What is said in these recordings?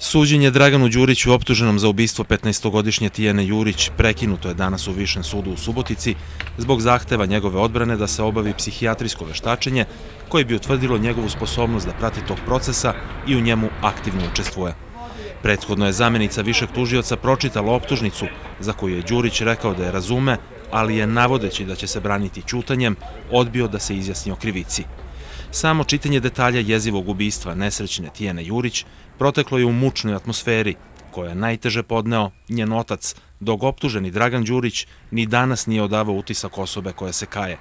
Suđenje Draganu Đuriću optuženom za ubistvo 15-godišnje Tijene Jurić prekinuto je danas u Višem sudu u Subotici zbog zahteva njegove odbrane da se obavi psihijatrijsko veštačenje koje bi utvrdilo njegovu sposobnost da prati tok procesa i u njemu aktivno učestvuje. Prethodno je zamenica višeg tužioca pročitala optužnicu za koju je Đurić rekao da je razume, ali je, navodeći da će se braniti ćutanjem, odbio da se izjasni o krivici. Samo čitanje detalja jezivog ubistva nesrećne Tijene Jurić proteklo je u mučnoj atmosferi, koja je najteže podneo njen otac, dok optuženi Dragan Đurić ni danas nije odavao utisak osobe koja se kaje.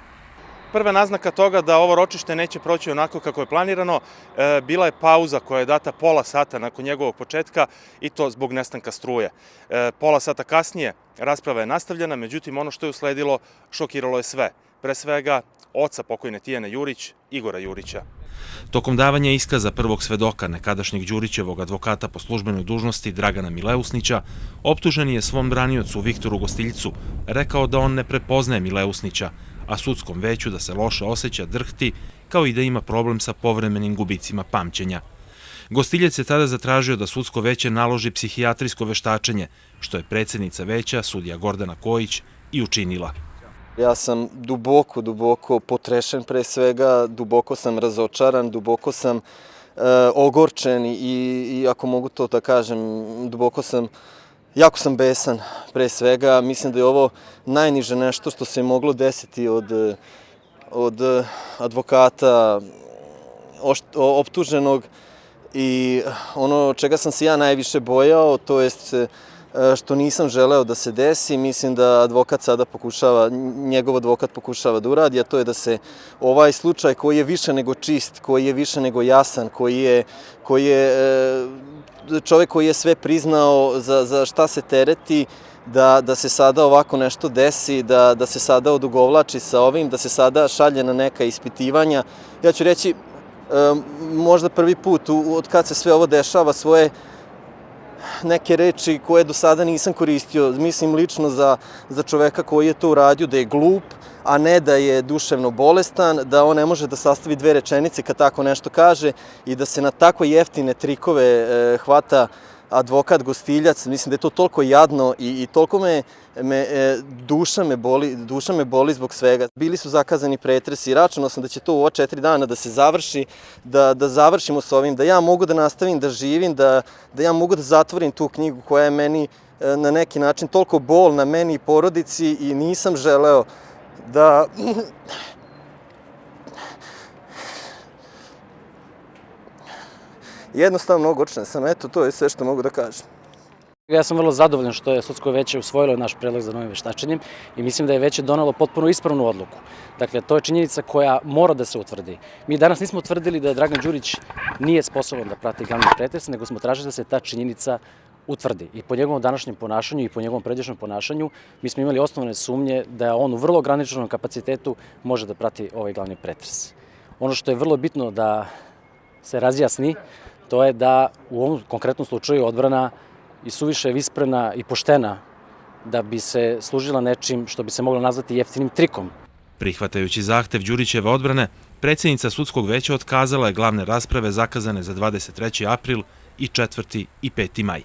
Prva naznaka toga da ovo ročište neće proći onako kako je planirano, bila je pauza koja je data pola sata nakon njegovog početka i to zbog nestanka struje. Pola sata kasnije rasprava je nastavljena, međutim ono što je usledilo šokiralo je sve. Pre svega oca pokojne Tijene Jurić, Igora Jurića. Tokom davanja iskaza prvog svedoka, nekadašnjeg Đurićevog advokata po službenoj dužnosti Dragana Mileusnića, optuženi je svom braniocu Viktoru Gostiljcu rekao da on ne prepoznaje Mileusnića, a sudskom veću da se loše osjeća, drhti, kao i da ima problem sa povremenim gubicima pamćenja. Gostiljec je tada zatražio da sudsko veće naloži psihijatrijsko veštačenje, što je predsjednica veća, sudija Gordana Kojić, i učinila. Ja sam duboko potrešen pre svega, duboko sam razočaran, duboko sam ogorčen i ako mogu to da kažem, jako sam besan pre svega. Mislim da je ovo najniže nešto što se moglo desiti od advokata optuženog i ono čega sam se ja najviše bojao, to jest što nisam želeo da se desi. Mislim da njegov advokat pokušava da uradi, a to je da se ovaj slučaj koji je više nego čist, koji je više nego jasan, čovek koji je sve priznao za šta se tereti, da se sada ovako nešto desi, da se sada odugovlači sa ovim, da se sada šalje na neka ispitivanja. Ja ću reći, možda prvi put od kad se sve ovo dešava, svoje neke reči koje do sada nisam koristio. Mislim lično za čoveka koji je to uradio da je glup, a ne da je duševno bolestan, da on ne može da sastavi dve rečenice kad tako nešto kaže i da se na tako jeftine trikove hvata advokat Gostiljac. Mislim da je to toliko jadno i toliko duša me boli zbog svega. Bili su zakazani pretresi, računao sam da će to u ova 4 dana da se završi, da završimo s ovim, da ja mogu da nastavim da živim, da ja mogu da zatvorim tu knjigu koja je meni na neki način toliko bol na meni i porodici i nisam želeo da... Jednostavno ogorčen sam, eto, to je sve što mogu da kažem. Ja sam vrlo zadovoljan što je sudsko veće usvojilo naš predlog za novim veštačenjem i mislim da je veće donelo potpuno ispravnu odluku. Dakle, to je činjenica koja mora da se utvrdi. Mi danas nismo utvrdili da Dragan Đurić nije sposoban da prati glavni pretres, nego smo tražili da se ta činjenica utvrdi. I po njegovom današnjem ponašanju i po njegovom pređašnjem ponašanju mi smo imali osnovne sumnje da on u vrlo ograničenom kapacitetu može da prati ovaj glavni pretres. Ono što je vrlo bitno da se razjasni, to je da u ovom konkretnom slučaju odbrana i suviše visprena i poštena da bi se služila nečim što bi se moglo nazvati jeftinim trikom. Prihvatajući zahtev Đurićeve odbrane, predsjednica sudskog veća otkazala je glavne rasprave zakazane za 23. april i 4. i 5. maj.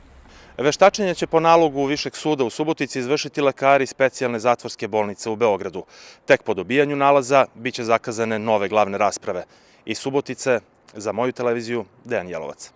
Veštačenje će po nalogu Višeg suda u Subotici izvršiti lekari specijalne zatvorske bolnice u Beogradu. Tek po dobijanju nalaza biće zakazane nove glavne rasprave. Iz Subotice, za moju televiziju, Dejan Jelovac.